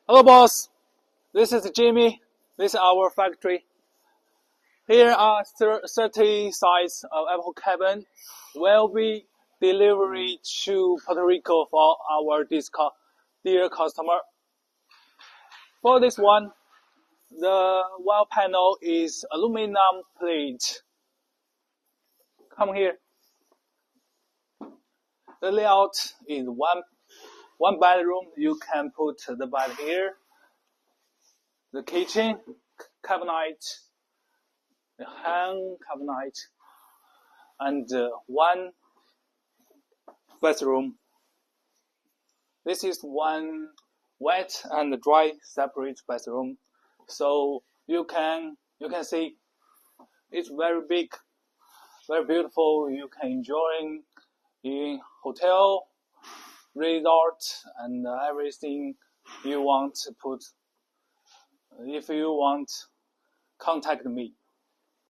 Hello, boss. This is Jimmy. This is our factory. Here are 30 sites of Apple Cabin will be delivered to Puerto Rico for our dear customer. For this one, the wall panel is aluminum plate. Come here. The layout is one bedroom. You can put the bed here. The kitchen cabinet, the hand cabinet, and one bathroom. This is one wet and dry separate bathroom, so you can see it's very big, very beautiful. You can enjoy in hotel, resort, and everything you want to put. If you want, contact me.